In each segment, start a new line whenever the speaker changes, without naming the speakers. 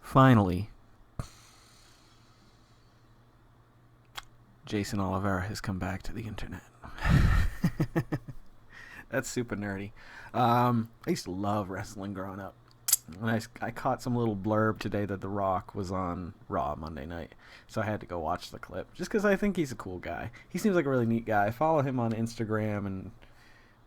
Finally, Jason Oliveira has come back to the internet. That's super nerdy. I used to love wrestling growing up. And I caught some little blurb today that The Rock was on Raw Monday night. So I had to go watch the clip. Just because I think he's a cool guy. He seems like a really neat guy. I follow him on Instagram and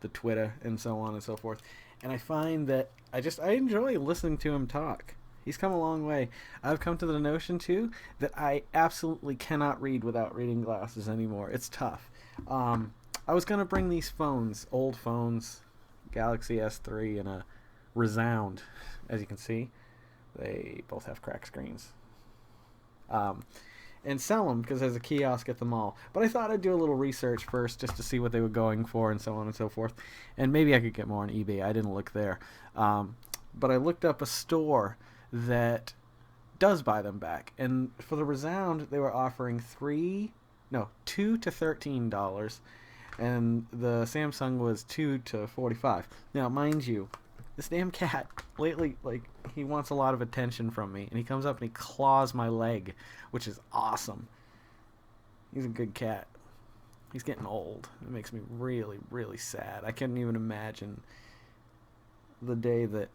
the Twitter and so on and so forth. And I find that I enjoy listening to him talk. He's come a long way. I've come to the notion, too, that I absolutely cannot read without reading glasses anymore. It's tough. I was going to bring these phones, old phones, Galaxy S3 and a Resound. As you can see, they both have cracked screens. And sell them because there's a kiosk at the mall. But I thought I'd do a little research first just to see what they were going for and so on and so forth. And maybe I could get more on eBay. I didn't look there. But I looked up a store that does buy them back. And for the Resound, they were offering $2 to $13. And the Samsung was $2 to $45. Now, mind you, this damn cat, lately, he wants a lot of attention from me. And he comes up and he claws my leg, which is awesome. He's a good cat. He's getting old. It makes me really, really sad. I couldn't even imagine the day that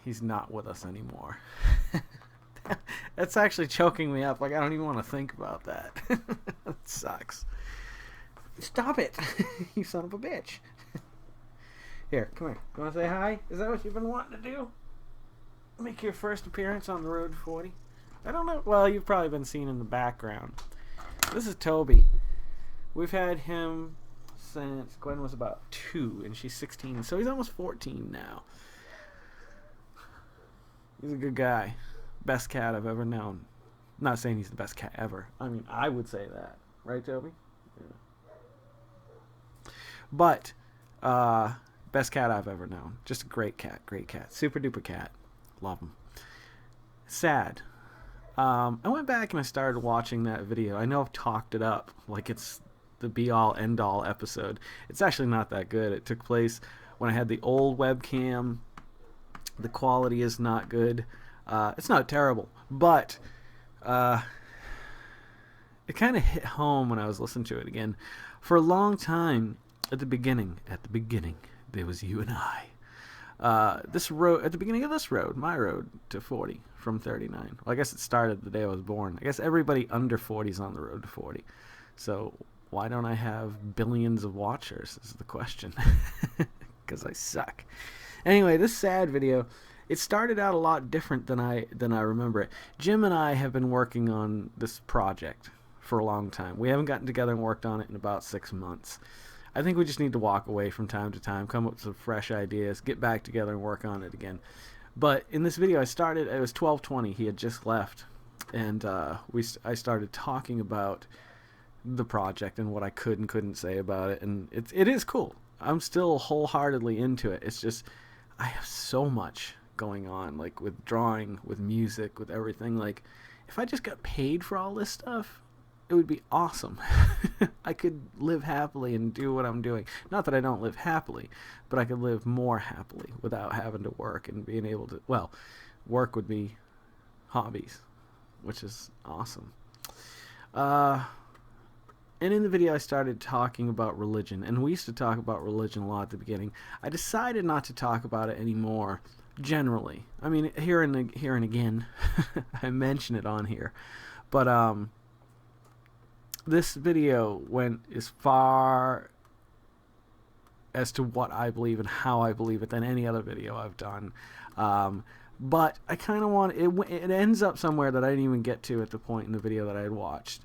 he's not with us anymore. That's actually choking me up. I don't even want to think about that. That sucks. Stop it. You son of a bitch. Here, come here. You want to say hi? Is that what you've been wanting to do? Make your first appearance on the Road 40? I don't know. Well, you've probably been seen in the background. This is Tobey. We've had him since Gwen was about 2, and she's 16, so he's almost 14 now. He's a good guy. Best cat I've ever known. I'm not saying he's the best cat ever. I mean, I would say that. Right, Tobey? Yeah. But, best cat I've ever known. Just a great cat. Super duper cat. Love him. Sad. I went back and I started watching that video. I know I've talked it up like it's the be-all, end-all episode. It's actually not that good. It took place when I had the old webcam. The quality is not good. It's not terrible, but it kind of hit home when I was listening to it again. For a long time, at the beginning, there was you and I. This road, at the beginning of this road, my road to 40 from 39. Well, I guess it started the day I was born. I guess everybody under 40 is on the road to 40. So why don't I have billions of watchers is the question. Because I suck. Anyway, this sad video, it started out a lot different than I remember it. Jim and I have been working on this project for a long time. We haven't gotten together and worked on it in about 6 months. I think we just need to walk away from time to time, come up with some fresh ideas, get back together and work on it again. But in this video, it was 12:20. He had just left, and I started talking about the project and what I could and couldn't say about it, and it is cool. I'm still wholeheartedly into it. It's just I have so much going on, like with drawing, with music, with everything. Like, if I just got paid for all this stuff, it would be awesome. I could live happily and do what I'm doing. Not that I don't live happily, but I could live more happily without having to work and being able to, well, work would be hobbies, which is awesome. And in the video, I started talking about religion, and we used to talk about religion a lot at the beginning. I decided not to talk about it anymore, generally. I mean, here and again, I mention it on here. But this video went as far as to what I believe and how I believe it than any other video I've done. But I kind of want it ends up somewhere that I didn't even get to at the point in the video that I had watched.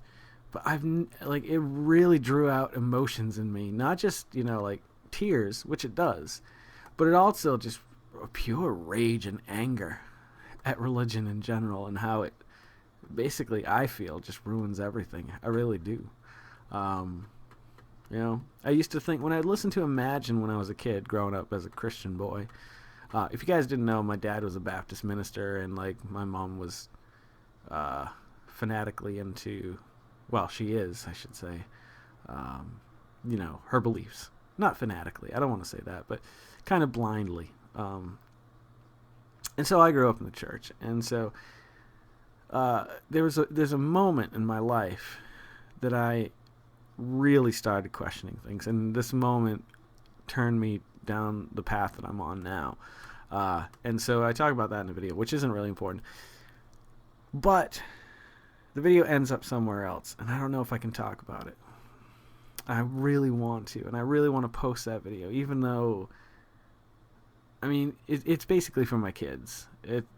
But it really drew out emotions in me, not just tears, which it does, but it also just pure rage and anger at religion in general and how it basically, I feel, just ruins everything. I really do. I used to think, when I listened to Imagine when I was a kid, growing up as a Christian boy, if you guys didn't know, my dad was a Baptist minister, and my mom was fanatically into, well, she is, I should say, her beliefs. Not fanatically, I don't want to say that, but kind of blindly. And so I grew up in the church, and so there's a moment in my life that I really started questioning things, and this moment turned me down the path that I'm on now. And so I talk about that in the video, which isn't really important. But the video ends up somewhere else, and I don't know if I can talk about it. I really want to, and I really want to post that video, even though, I mean, it's basically for my kids.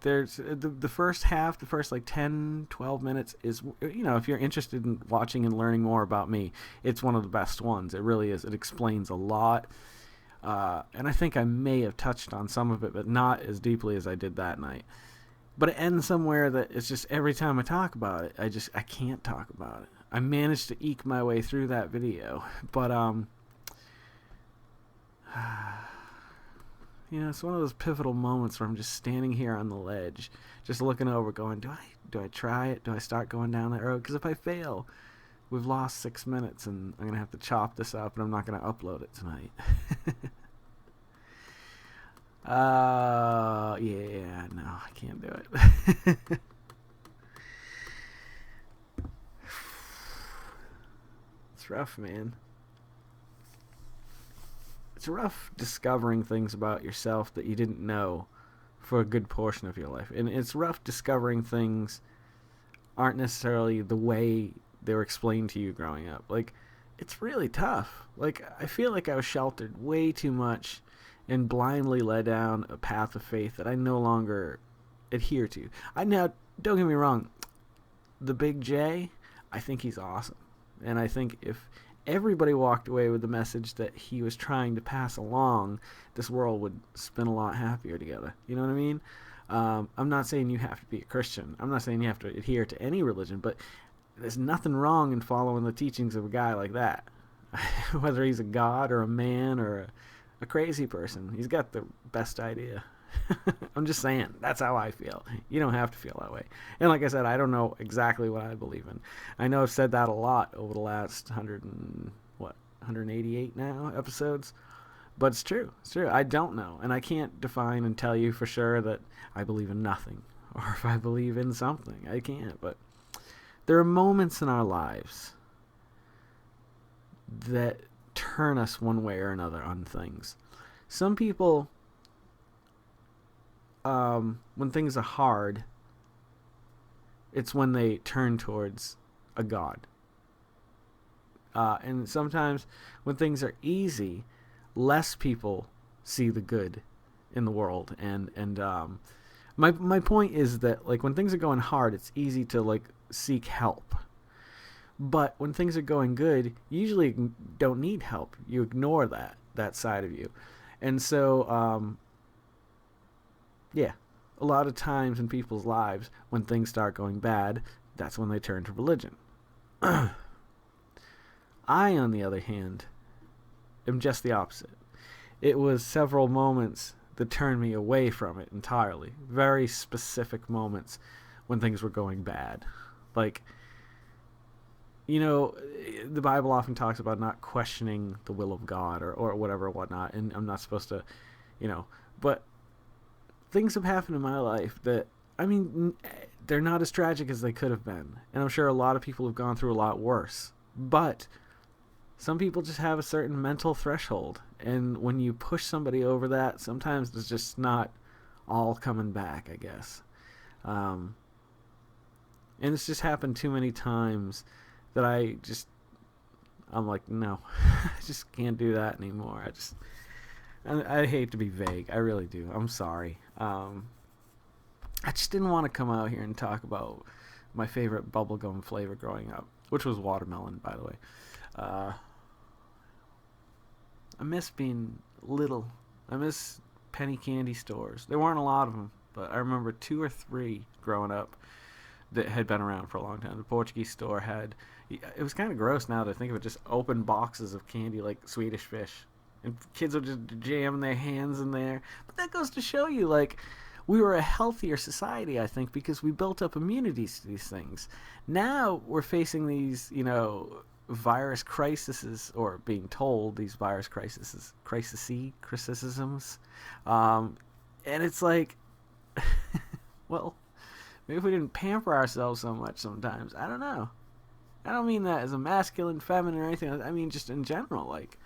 There's the first half, the first like 10, 12 minutes is, if you're interested in watching and learning more about me, it's one of the best ones. It really is. It explains a lot. And I think I may have touched on some of it, but not as deeply as I did that night. But it ends somewhere that it's just every time I talk about it, I can't talk about it. I managed to eke my way through that video, but it's one of those pivotal moments where I'm just standing here on the ledge, just looking over, going, do I try it? Do I start going down that road? Because if I fail, we've lost 6 minutes, and I'm gonna have to chop this up, and I'm not gonna upload it tonight. Yeah, no, I can't do it. It's rough, man. It's rough discovering things about yourself that you didn't know for a good portion of your life. And it's rough discovering things aren't necessarily the way they were explained to you growing up. Like, it's really tough. Like, I feel like I was sheltered way too much and blindly led down a path of faith that I no longer adhere to. Now, don't get me wrong, the Big J, I think he's awesome. And I think if everybody walked away with the message that he was trying to pass along, this world would spin a lot happier together. You know what I mean? I'm not saying you have to be a Christian. I'm not saying you have to adhere to any religion, but there's nothing wrong in following the teachings of a guy like that. Whether he's a god or a man or a crazy person, he's got the best idea. I'm just saying, that's how I feel. You don't have to feel that way. And like I said, I don't know exactly what I believe in. I know I've said that a lot over the last 188 now episodes, but it's true. It's true. I don't know, and I can't define and tell you for sure that I believe in nothing, or if I believe in something. I can't. But there are moments in our lives that turn us one way or another on things. Some people, when things are hard, it's when they turn towards a god. And sometimes when things are easy, less people see the good in the world. And my point is that, like, when things are going hard, it's easy to, like, seek help. But when things are going good, you usually don't need help. You ignore that side of you. And so, yeah, a lot of times in people's lives, when things start going bad, that's when they turn to religion. I, on the other hand, am just the opposite. It was several moments that turned me away from it entirely. Very specific moments when things were going bad. Like, the Bible often talks about not questioning the will of God or whatever, whatnot, and I'm not supposed to, but things have happened in my life that, I mean, they're not as tragic as they could have been, and I'm sure a lot of people have gone through a lot worse, but some people just have a certain mental threshold, and when you push somebody over that, sometimes it's just not all coming back, I guess. And it's just happened too many times that I'm like, no, I just can't do that anymore. I hate to be vague. I really do. I'm sorry. I just didn't want to come out here and talk about my favorite bubblegum flavor growing up, which was watermelon, by the way. I miss being little. I miss penny candy stores. There weren't a lot of them, but I remember 2 or 3 growing up that had been around for a long time. The Portuguese store had, it was kind of gross now to think of it, just open boxes of candy like Swedish Fish, and kids would just jam their hands in there. But that goes to show you, like, we were a healthier society, I think, because we built up immunities to these things. Now we're facing these, virus crises, or being told these virus criticisms, and it's like, well, Maybe if we didn't pamper ourselves so much sometimes. I don't know. I don't mean that as a masculine, feminine, or anything. I mean just in general. Like,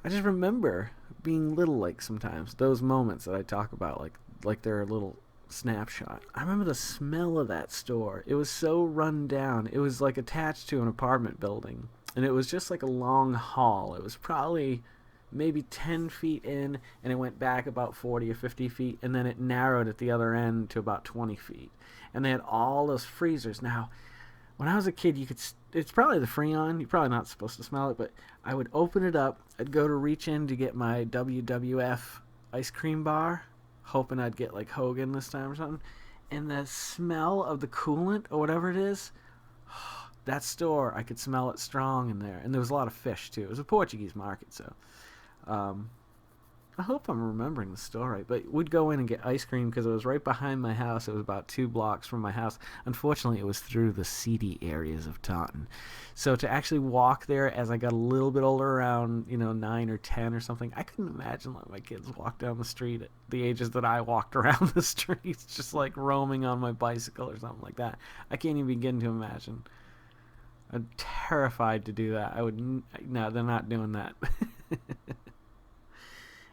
I just remember being little, like, sometimes. Those moments that I talk about, like they're a little snapshot. I remember the smell of that store. It was so run down. It was, like, attached to an apartment building. And it was just like a long hall. It was probably maybe 10 feet in, and it went back about 40 or 50 feet, and then it narrowed at the other end to about 20 feet. And they had all those freezers. Now, when I was a kid, you could. It's probably the Freon. You're probably not supposed to smell it, but I would open it up. I'd go to reach in to get my WWF ice cream bar, hoping I'd get like Hogan this time or something. And the smell of the coolant or whatever it is, that store, I could smell it strong in there. And there was a lot of fish too. It was a Portuguese market, so I hope I'm remembering the store right. But we'd go in and get ice cream because it was right behind my house. It was about 2 blocks from my house. Unfortunately, it was through the seedy areas of Taunton. So to actually walk there as I got a little bit older, around 9 or 10 or something, I couldn't imagine letting my kids walk down the street at the ages that I walked around the streets, just like roaming on my bicycle or something like that. I can't even begin to imagine. I'm terrified to do that. No, they're not doing that.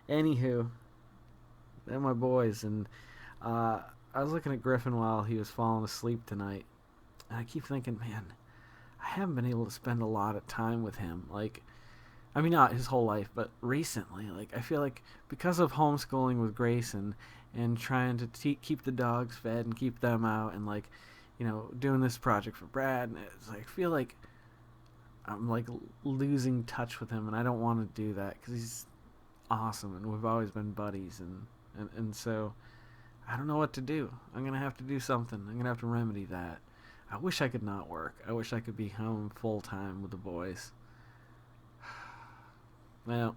Anywho, they're my boys, and I was looking at Griffin while he was falling asleep tonight, and I keep thinking, man, I haven't been able to spend a lot of time with him. Like, I mean, not his whole life, but recently. Like, I feel like because of homeschooling with Grayson and trying to keep the dogs fed and keep them out, and like, doing this project for Brad, and it's like I feel like I'm like losing touch with him, and I don't want to do that because he's awesome and we've always been buddies, and so I don't know what to do. I'm gonna have to do something. I'm gonna have to remedy that. I wish I could not work. I wish I could be home full time with the boys. Well,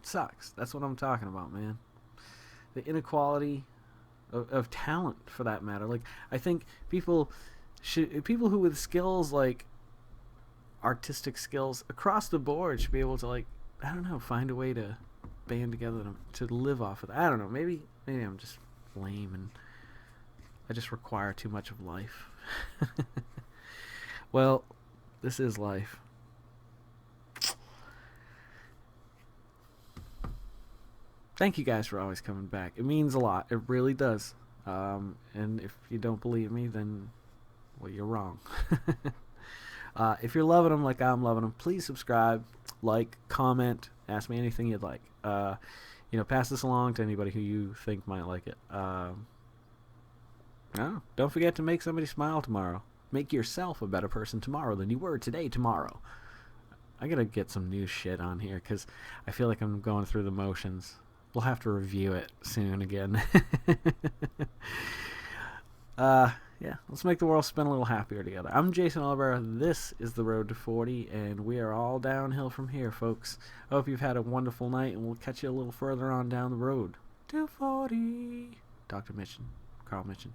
it sucks. That's what I'm talking about, man. The inequality of talent, for that matter. Like, I think people who with skills, like artistic skills across the board, should be able to, like, I don't know, find a way to band together to live off of that. I don't know. Maybe I'm just lame and I just require too much of life. Well, this is life. Thank you guys for always coming back. It means a lot. It really does. And if you don't believe me, then, well, you're wrong. If you're loving them like I'm loving them, please subscribe, like, comment, ask me anything you'd like. Pass this along to anybody who you think might like it. Don't forget to make somebody smile tomorrow. Make yourself a better person tomorrow than you were today tomorrow. I gotta get some new shit on here because I feel like I'm going through the motions. We'll have to review it soon again. Yeah, let's make the world spin a little happier together. I'm Jason Oliver. This is The Road to 40, and we are all downhill from here, folks. I hope you've had a wonderful night, and we'll catch you a little further on down the road to 40. Dr. Mitchin, Carl Mitchin.